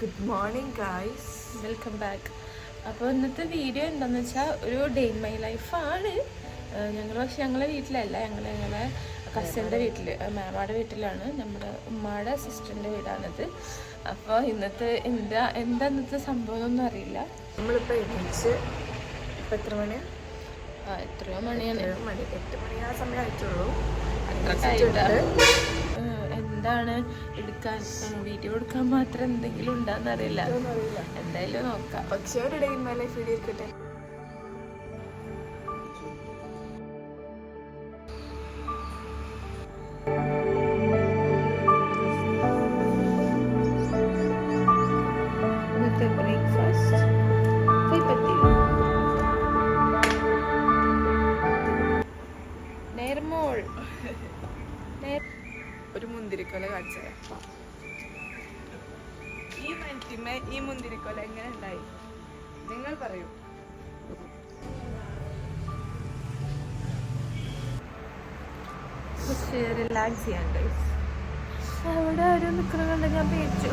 Good morning guys, welcome back. അപ്പോൾ ഇന്നത്തെ video എന്താണെന്ന് വെച്ചാൽ ഒരു ഡേ ഇൻ മൈ ലൈഫാണ്. പക്ഷെ ഞങ്ങളെ വീട്ടിലല്ല, ഞങ്ങളെ കസിൻ്റെ വീട്ടിൽ, മാമാടെ വീട്ടിലാണ്. നമ്മുടെ ഉമ്മാടെ സിസ്റ്ററിൻ്റെ വീടാണിത്. അപ്പോൾ എന്താ ഇന്നത്തെ സംഭവം ഒന്നും അറിയില്ല. നമ്മളിപ്പോൾ എണീച്ച് ഇപ്പം എത്ര മണിയാണ്? എത്രയോ മണിയാണ്? 8 മണി ആ സമയം ആയിട്ടുള്ളൂ. എന്താണ് വീഡിയോ എടുക്കാൻ മാത്രം എന്തെങ്കിലും ഉണ്ടാന്നറിയില്ല. എന്തായാലും നോക്കാം. പക്ഷേ ഒരു day in my life video എടുക്കട്ടെ. ബ്രേക്ക്ഫാസ്റ്റ് നേർമോൾ ഒരു മുന്തിരിക്കൊല കാണിച്ചത്. ഈ മുന്തിരിക്കൊല എങ്ങനെ ഉണ്ടായി നിങ്ങൾ പറയൂ. റിലാക്സ് ചെയ്യാണ്ട് അവിടെ ആരും നിൽക്കണ ഞാൻ പേടിച്ചു.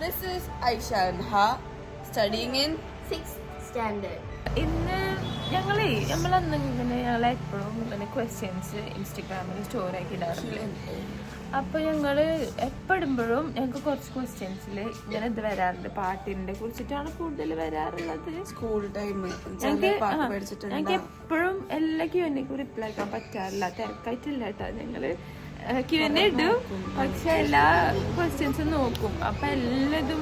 This is Aisha and Ha studying in 6th standard. ഇന്ന് നമ്മളന്ന് ഞങ്ങളെപ്പോഴും ഇങ്ങനെ ക്വസ്റ്റ്യൻസ് ഇൻസ്റ്റഗ്രാമിൽ സ്റ്റോറി ആക്കി ഇടാറുണ്ട്. അപ്പോൾ എപ്പോഴും ഞങ്ങൾക്ക് കുറച്ച് ക്വസ്റ്റ്യൻസിൽ ഇങ്ങനെ ഇത് വരാറുണ്ട്. പാട്ടിനെ കുറിച്ചിട്ടാണ് കൂടുതൽ വരാറുള്ളത്. സ്കൂൾ ടൈം ഞങ്ങൾക്ക് എപ്പോഴും എല്ലാ Q&Aക്കും റിപ്ലൈ ആക്കാൻ പറ്റാറില്ല, തിരക്കായിട്ടില്ല കേട്ടോ. ഞങ്ങള് Q&A ഇടും, പക്ഷെ എല്ലാ ക്വസ്റ്റ്യൻസും നോക്കും. അപ്പം എല്ലാതും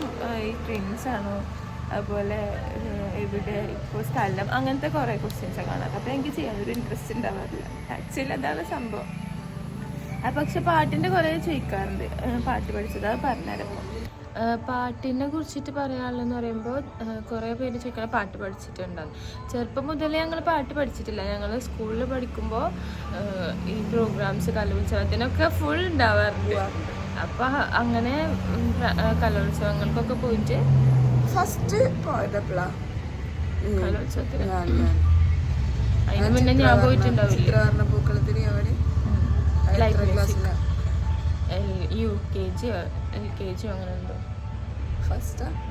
ഈ ട്രെയിൻസ് ആണോ, അതുപോലെ ഇവിടെ ഇപ്പോൾ സ്ഥലം, അങ്ങനത്തെ കുറേ ക്വസ്റ്റ്യൻസാണ് കാണാറ്. അപ്പോൾ എനിക്ക് ചെയ്യാനൊരു ഇൻട്രസ്റ്റ് ഉണ്ടാവാറില്ല. ആക്ച്വലി അതാണ് സംഭവം. പക്ഷെ പാട്ടിൻ്റെ കുറേ ചോദിക്കാറുണ്ട്, പാട്ട് പഠിച്ചത്. അത് പറഞ്ഞുതരപ്പോൾ പാട്ടിനെ കുറിച്ചിട്ട് പറയാനുള്ളതെന്ന് പറയുമ്പോൾ കുറേ പേര് ചോദിക്കണം പാട്ട് പഠിച്ചിട്ടുണ്ടാകും. ചെറുപ്പം മുതലേ ഞങ്ങൾ പാട്ട് പഠിച്ചിട്ടില്ല. ഞങ്ങൾ സ്കൂളിൽ പഠിക്കുമ്പോൾ ഈ പ്രോഗ്രാംസ്, കലോത്സവത്തിനൊക്കെ ഫുൾ ഉണ്ടാവാറുണ്ട്. അപ്പം അങ്ങനെ കലോത്സവങ്ങൾക്കൊക്കെ പോയിട്ട് ഫസ്റ്റ് പോയതപ്പോഴാ കലോത്സവത്തിന് അതിന് മുന്നേ ഞാൻ പോയിട്ടുണ്ടാവില്ല. UKG LKG അങ്ങനെ ഉണ്ടോ?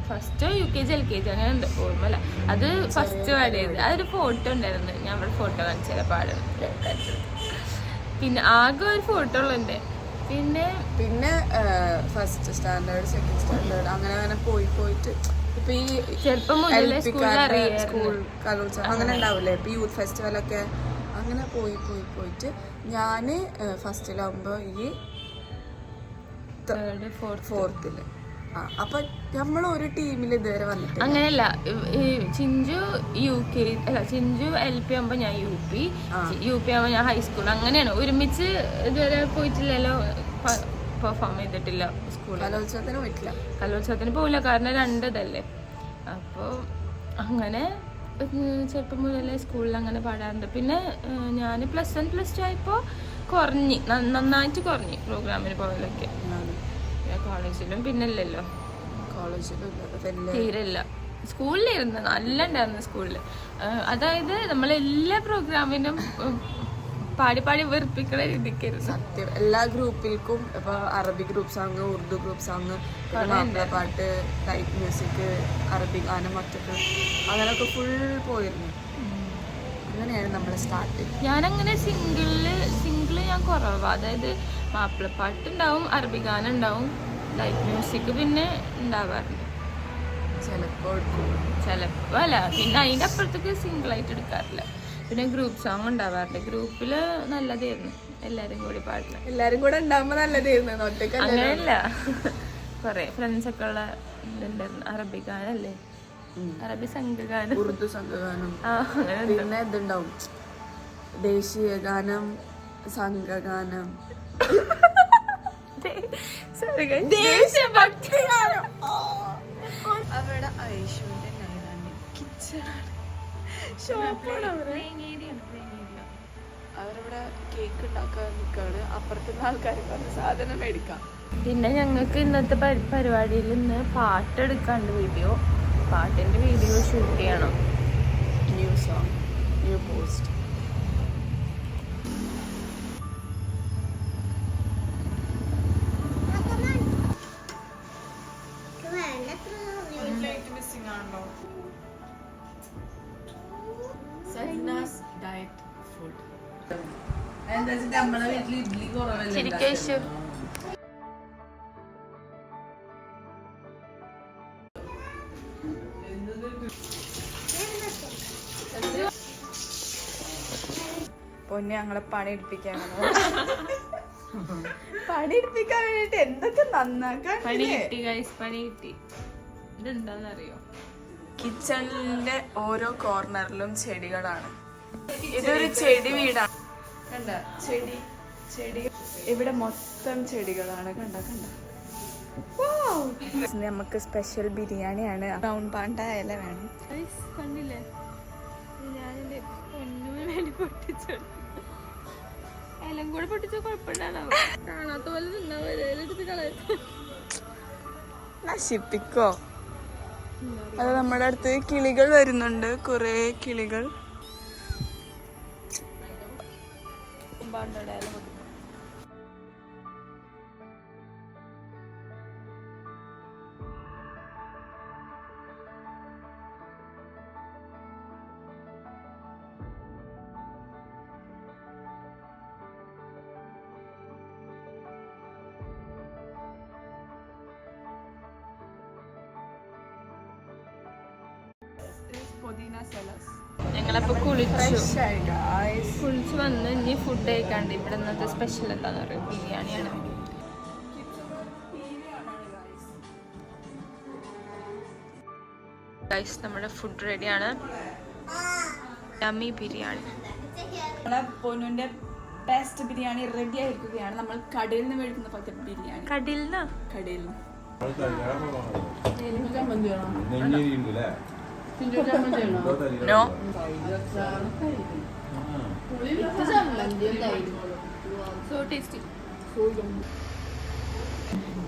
ഫസ്റ്റോ UKG LKG അങ്ങനെ ഉണ്ട്, ഓർമ്മല്ല. അത് ഫസ്റ്റ് പാടിയത്. അതൊരു ഫോട്ടോ ഉണ്ടായിരുന്നു. ഞാൻ അവിടെ ഫോട്ടോ കാണിച്ചാൽ പാടുന്നത്. പിന്നെ ആകെ ഒരു ഫോട്ടോ ഉള്ളുണ്ട്. പിന്നെ ഫസ്റ്റ് സ്റ്റാൻഡേർഡ്, സെക്കൻഡ് സ്റ്റാൻഡേർഡ് അങ്ങനെ പോയിട്ട് ഇപ്പൊ ഈ ചെറുപ്പം മുതലേ സ്കൂൾ കലോത്സവം അങ്ങനെ ഉണ്ടാവില്ലേ, ഇപ്പൊ യൂത്ത് ഫെസ്റ്റിവലൊക്കെ അങ്ങനെ പോയിട്ട് ഞാന് ഫസ്റ്റിലാവുമ്പോ ഈ ഫോർത്തില്. അപ്പൊ നമ്മൾ ഒരു ടീമിൽ ഇതുവരെ വന്നിട്ട് അങ്ങനെയല്ല. ചിഞ്ചു ചിഞ്ചു LP ആകുമ്പോ ഞാൻ UP ആകുമ്പോ ഞാൻ ഹൈസ്കൂൾ. അങ്ങനെയാണ്, ഒരുമിച്ച് ഇതുവരെ പോയിട്ടില്ലല്ലോ, പെർഫോം ചെയ്തിട്ടില്ല. സ്കൂൾ കലോത്സവത്തിന് പോവില്ല, കാരണം 2 ഇതല്ലേ. അപ്പോൾ അങ്ങനെ ചെറുപ്പം മുതലേ സ്കൂളിൽ അങ്ങനെ പാടാറുണ്ട്. പിന്നെ ഞാൻ +1 +2 ആയപ്പോൾ നന്നായിട്ട് കുറഞ്ഞു പ്രോഗ്രാമിന് പോകലൊക്കെ. കോളേജിലും പിന്നല്ലല്ലോ, തീരെയില്ല. സ്കൂളിലിരുന്ന് നല്ല ഉണ്ടായിരുന്നു സ്കൂളിൽ. അതായത് നമ്മളെല്ലാ പ്രോഗ്രാമിനും പാടി വെറുപ്പിക്കുന്ന രീതിക്കായിരുന്നു. സത്യം, എല്ലാ ഗ്രൂപ്പിൽക്കും ഇപ്പൊ അറബി group song, Urdu group song, പാട്ട്, ടൈപ്പ് മ്യൂസിക്, അറബി ഗാനം, ഒറ്റക്ക് അങ്ങനെയൊക്കെ ഫുൾ പോയിരുന്നു. അങ്ങനെയാണ് നമ്മൾ സ്റ്റാർട്ട്. ഞാനങ്ങനെ സിംഗിള് ഞാൻ കുറവാണ്. അതായത് മാപ്പിളപ്പാട്ട് ഉണ്ടാവും, അറബി ഗാനം ഉണ്ടാവും, ലൈറ്റ് മ്യൂസിക് പിന്നെ ഉണ്ടാവാറുണ്ട്. ചിലപ്പോൾ അല്ല, പിന്നെ അതിൻ്റെ അപ്പുറത്തേക്ക് സിംഗിളായിട്ട് എടുക്കാറില്ല. പിന്നെ ഗ്രൂപ്പ് സോങ് ഉണ്ടാവാറുണ്ട്. ഗ്രൂപ്പിൽ നല്ലതായിരുന്നു, എല്ലാവരും കൂടി പാടില്ല. എല്ലാവരും കൂടെ ഉണ്ടാകുമ്പോൾ നല്ലതായിരുന്നു. അങ്ങനെയല്ല, കുറേ ഫ്രണ്ട്സൊക്കെ ഉള്ള ഇതുണ്ടായിരുന്നു. അറബി ഗാനല്ലേ, അറബി സംഘഗാനം, ഉറുദു സംഘഗാനം, പിന്നെ ഇതുണ്ടാവും ദേശീയ ഗാനം, സംഘഗാനം, ദേശഭക്തി ഗാനം. അവിടെ ഐഷുവിന്റെ കിച്ചണാണ്, ഷോപ്പാണ്. അവരവിടെ കേക്ക് ഉണ്ടാക്കാൻ നിൽക്കാണ്. അപ്പുറത്തുനിന്ന് ആൾക്കാർ പറഞ്ഞ സാധനം മേടിക്കാം. പിന്നെ ഞങ്ങൾക്ക് ഇന്നത്തെ പരിപാടിയിൽ ഇന്ന് പാട്ടെടുക്കാണ്ട് പാട്ടിന്റെ വീഡിയോ ഷൂട്ട് ചെയ്യണം. New song, new post. ചിരിക്കേശു പൊന്നെ ഞങ്ങളെ പണിയെടുപ്പിക്കാൻ പണിയെടുപ്പിക്കാൻ വേണ്ടിട്ട് എന്തൊക്കെ നന്നാക്കാൻ പണി കിട്ടി ഗൈസ്, പണി കിട്ടി. ഇതെന്താന്നറിയോ? കിച്ചണിന്റെ ഓരോ കോർണറിലും ചെടികളാണ്. ഇതൊരു ചെടി വീടാണ്. കണ്ട ചെടി ഇവിടെ മൊത്തം ചെടികളാണ്. കണ്ട നമുക്ക് സ്പെഷ്യൽ ബിരിയാണിയാണ്. ബ്രൗൺ പാണ്ട ഇല വേണം. കണ്ടില്ലേ, ഞാനെന്റെ പൊന്നൂന് വേണ്ടി പൊട്ടിച്ചു. എല്ലാം കൂടെ പൊട്ടിച്ച കുഴപ്പമുണ്ടാണോ? കാണാത്ത പോലെ നിന്നാ കളയ നശിപ്പിക്കോ? അത് നമ്മുടെ അടുത്ത് കിളികൾ വരുന്നുണ്ട്, കുറെ കിളികൾ. ഞങ്ങളപ്പോ കുളിച്ചു വന്ന് ഇനി ഫുഡ് കഴിക്കാണ്ട്. ഇവിടെ ഇന്നത്തെ സ്പെഷ്യൽ എന്താന്ന് പറയുക, ബിരിയാണിയാണ്. ഗൈസ്, നമ്മുടെ ഫുഡ് റെഡിയാണ്. യമ്മി ബിരിയാണി. പൊന്നുന്റെ ബെസ്റ്റ് ബിരിയാണി റെഡി ആയിരിക്കുകയാണ്. നമ്മൾ കടയിൽ നിന്ന് മേടിക്കുന്ന പോലത്തെ ബിരിയാണി. കടയിൽ നിന്ന് നോ സോ ടേസ്റ്റി.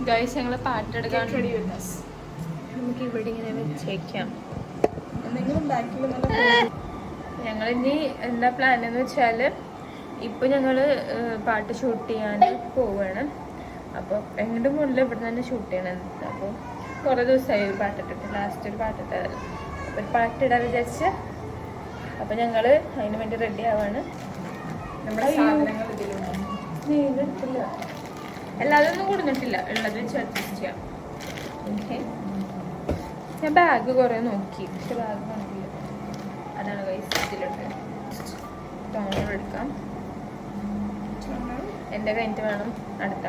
ഗൈസ്, ഞങ്ങള് പാട്ടെടുക്കാൻ നമുക്ക് ഇവിടെ ഇങ്ങനെ വെച്ചേക്കാം. ഞങ്ങളിനി എന്താ പ്ലാൻ എന്ന് വെച്ചാൽ, ഇപ്പൊ ഞങ്ങള് പാട്ട് ഷൂട്ട് ചെയ്യാൻ പോവാണ്. അപ്പോൾ എങ്ങോട്ടും മുന്നിൽ ഇവിടെ തന്നെ ഷൂട്ട് ചെയ്യണം. അപ്പോൾ കുറേ ദിവസമായി ഒരു പാട്ടിട്ടിട്ട്, ലാസ്റ്റ് ഒരു പാട്ടിട്ടതല്ല. അപ്പോൾ ഒരു പാട്ടിടാൻ വിചാരിച്ച് അപ്പോൾ ഞങ്ങൾ അതിന് വേണ്ടി റെഡി ആവാണ്. നമ്മുടെ എടുത്തില്ല, എല്ലാതൊന്നും കൊടുത്തിട്ടില്ല, ഉള്ളത് വെച്ച് അഡ്ജസ്റ്റ് ചെയ്യാം. ഓക്കെ, ഞാൻ ബാഗ് കുറേ നോക്കി, പക്ഷെ ബാഗ് കണ്ടില്ല. അതാണ് കൈസ് ഇതിലുണ്ട്. ടോണർ എടുക്കാം. എൻ്റെ കഴിഞ്ഞിട്ട് വേണം അടുത്ത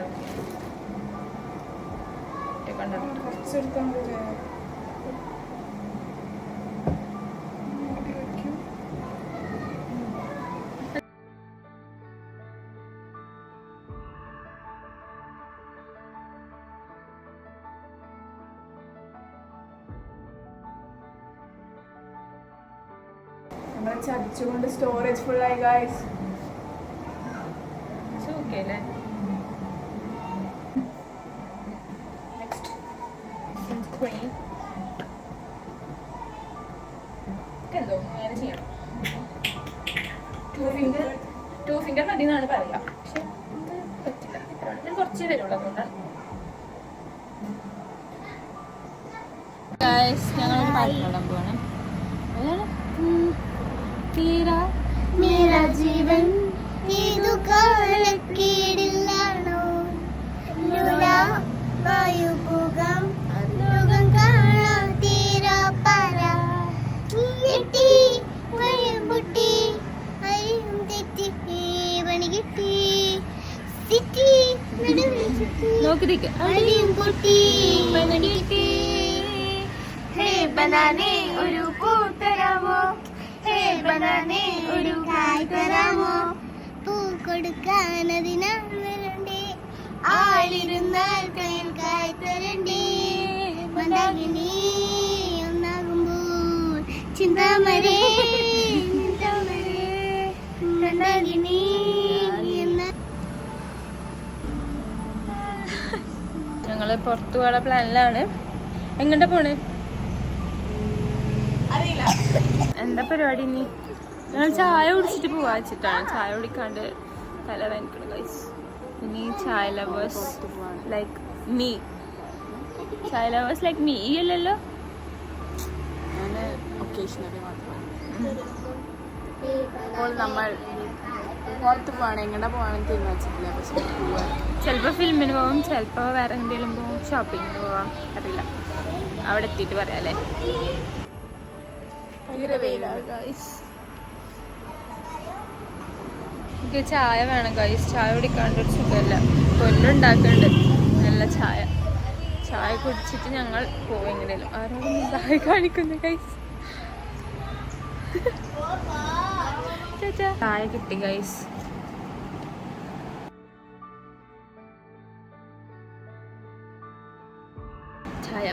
നമ്മളെ ചതിച്ചുകൊണ്ട് സ്റ്റോറേജ് ഫുൾ ആയി ഗൈസ്. ഓക്കെ അല്ലേ? എന്തോ അങ്ങനെ ചെയ്യണം. ടു ഫിംഗർ മതി എന്നാണ് പറയാ, പക്ഷെ പറ്റില്ല. ഞാൻ കുറച്ചേ വരുള്ളൂ, അതുകൊണ്ടാണ്. ഞങ്ങളൊരു പാട്ട് പാടാൻ പോവാണ്. मेरा जीवन ഏതു കാലക്കീടില്ലാണോ ലൂലാ വായു പോകാം ലോകം കാണാൻ തീരാ പാര ഞെട്ടി വഴിയും പൊട്ടി അരിയും തെറ്റി പണി കിട്ടി സിറ്റി നോക്കി അരിയും പൊട്ടി പണി കിട്ടി ഹേ ബനാനെ ഒരു പൂ തരാമോ ഹേ ബനാനെ ഒരു കായ് തരാമോ പൂ കൊടുക്കാൻ അതിനാൽ വരണ്ടേ ആളിരുന്നാൽ കയ്യിൽ കായ് തരണ്ടേ മന്ദാകിനി ഒന്നാകുമ്പോൾ ചിന്താമരേ മന്ദാകിനി ഞങ്ങള് പുറത്തു പോകാനുള്ള പ്ലാനിലാണ്. എങ്ങോട്ടാ പോണേ? എന്താ പരിപാടി? ഇനി ഞങ്ങൾ ചായ കുടിച്ചിട്ട് പോവാ വെച്ചിട്ടാണ്. ചായ കുടിക്കാണ്ട് തല വേദനിക്കണം ഗൈസ്. ഇനി ചായ ലവേഴ്സ് ലൈക്ക് മീ, ചായ ലവേഴ്സ് ലൈക്ക് മീ ഈ അല്ലല്ലോ. ഒക്കേഷണലി മാത്രം. അപ്പോൾ നമ്മൾ പുറത്ത് പോകണം, എങ്ങനെ പോകണമെന്ന് തീരുമാനിച്ചിട്ടില്ല. പക്ഷെ പോവാ. ചിലപ്പോൾ ഫിലിമിന് പോകാം, ചിലപ്പോൾ വേറെ എന്തെങ്കിലും പോകാം, ഷോപ്പിങ്ങിന് പോവാം, അറിയില്ല. അവിടെ എത്തിയിട്ട് പറയാം അല്ലേ. ഭയങ്കര വെയിലാണ് ഗൈസ്. എനിക്ക് ചായ വേണം ഗൈസ്. ചായ കുടിക്കാണ്ടൊരു സുഖമല്ല. പൊന്നുണ്ടാക്കുന്നുണ്ട് നല്ല ചായ. ചായ കുടിച്ചിട്ട് ഞങ്ങൾ പോവും എങ്ങനെയും. ആരോടൊന്നും ചായ കാണിക്കുന്നു ഗൈസ്. ചായ കിട്ടി ഗൈസ്. ചായ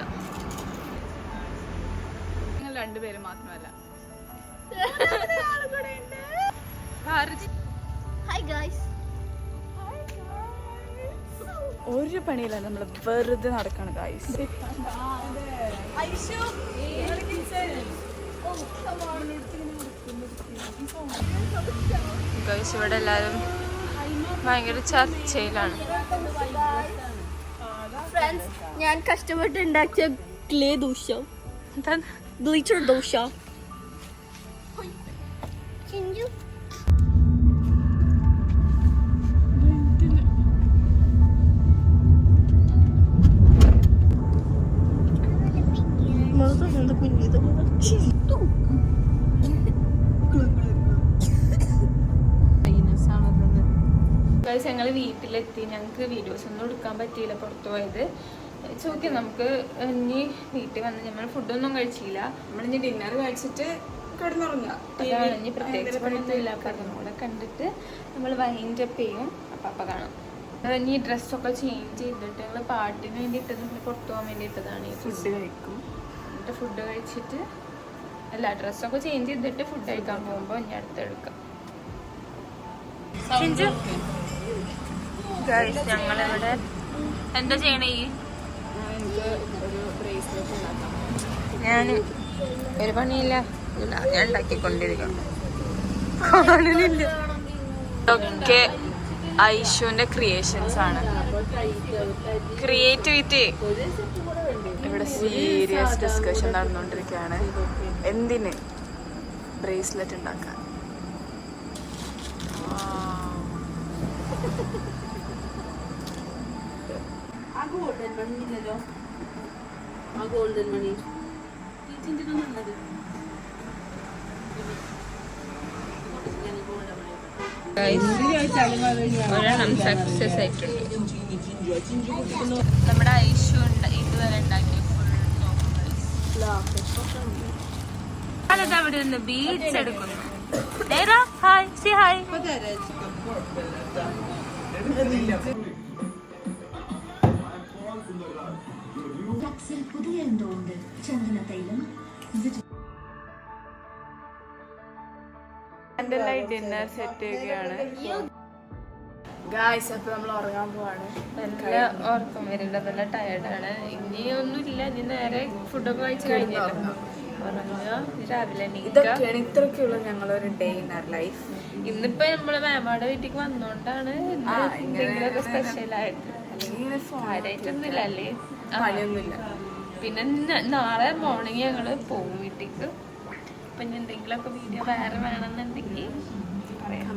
നിങ്ങൾ രണ്ടുപേരും മാത്രമല്ല. Hi guys. ഒരു പണിയില്ല, നമ്മൾ വെറുതെ നടക്കാണ് ഗൈസ്. ഗൈസ് ഇവിടെ എല്ലാവരും ഭയങ്കര ചർച്ചയിലാണ്. ഫ്രണ്ട്സ്, ഞാൻ കഷ്ടപ്പെട്ട് ഉണ്ടാക്കിയ clay dosa, glitter dosa. Chinchu guys ഞങ്ങൾ വീട്ടിലെത്തി. ഞങ്ങൾക്ക് വീഡിയോസ് ഒന്നും എടുക്കാൻ പറ്റിയില്ല, പുറത്തു പോയത്. ചോദിക്കാം നമുക്ക് ഇനി വീട്ടിൽ വന്ന് നമ്മൾ ഫുഡൊന്നും കഴിച്ചില്ല. നമ്മളിനി ഡിന്നർ കഴിച്ചിട്ട് കിടന്നുറങ്ങുക. അതാണ് ഇനി പ്രത്യേകിച്ച് പണിയൊന്നുമില്ല. അപ്പം അതുകൂടെ കണ്ടിട്ട് നമ്മൾ വൈൻഡ് അപ്പ് ചെയ്യും. അപ്പം കാണാം. ഇനി ഡ്രസ്സൊക്കെ ചേഞ്ച് ചെയ്തിട്ട് ഞങ്ങൾ പാട്ടിന് വേണ്ടിയിട്ട് പുറത്തു പോകാൻ വേണ്ടിയിട്ടതാണ് ഈ ഫുഡ് കഴിക്കും. എന്നിട്ട് ഫുഡ് കഴിച്ചിട്ട് അല്ല ഡ്രസ്സൊക്കെ ചേഞ്ച് ചെയ്തിട്ട് ഫുഡ് കഴിക്കാൻ പോകുമ്പോൾ ഇനി അടുത്തെടുക്കാം. ഞങ്ങളിവിടെ എന്താ ചെയ്യണേ? എനിക്ക് ഒരു ബ്രേസ്ലെറ്റ് ഉണ്ടാക്കാം. ഞാൻ ഒരു പണിയില്ല, ഞാൻ ഉണ്ടാക്കിക്കൊണ്ടിരിക്കാം. കാണുന്നില്ല. ഇതൊക്കെ ഐഷുവിന്റെ ക്രിയേഷൻസ് ആണ്. ക്രിയേറ്റിവിറ്റി. ഇവിടെ സീരിയസ് ഡിസ്കഷൻ നടന്നുകൊണ്ടിരിക്കുകയാണ്. എന്തിന്? ബ്രേസ്ലെറ്റ് ഉണ്ടാക്കാൻ. ഒരെണ്ണം സക്സസ് ആയിട്ടുണ്ട്. നമ്മുടെ ഐഷു ഇതുവരെ ഉണ്ടാക്കിയ ഫുൾ അവിടെ നിന്ന് ബീച്ച് എടുക്കുന്നു. Hi see hi. പുതിയ എന്തോ ഉണ്ട്. ചന്ദന തൈലം ഡിന്നർ സെറ്റ് ചെയ്യുകയാണ്. ഗായ്സ്, അപ്പൊ നമ്മൾ ഉറങ്ങാൻ പോവാണ്. നല്ല ഉറക്കം വരുന്നുണ്ട്, നല്ല ടയർഡാണ്. ഇനി ഒന്നുമില്ല, ഇനി നേരെ ഫുഡൊക്കെ കഴിച്ച് കഴിഞ്ഞിട്ട് ഉറങ്ങുക, രാവിലെ ഇതൊക്കെയാണ് ഇത്രയൊക്കെയുള്ള ഞങ്ങളൊരു ഡേ ഇൻ അവർ ലൈഫ്. ഇന്നിപ്പോ നമ്മള് മാമാടെ വീട്ടിലേക്ക് വന്നോണ്ടാണ് എന്തെങ്കിലുമൊക്കെ സ്പെഷ്യലായിട്ട്. കാര്യമായിട്ടൊന്നുമില്ല അല്ലേ, പണിയൊന്നുമില്ല. പിന്നെ നാളെ മോർണിംഗ് ഞങ്ങള് പോകും വീട്ടിലേക്ക്. അപ്പൊ ഇനി എന്തെങ്കിലുമൊക്കെ വീഡിയോ വേറെ വേണമെന്നുണ്ടെങ്കിൽ പറയാം.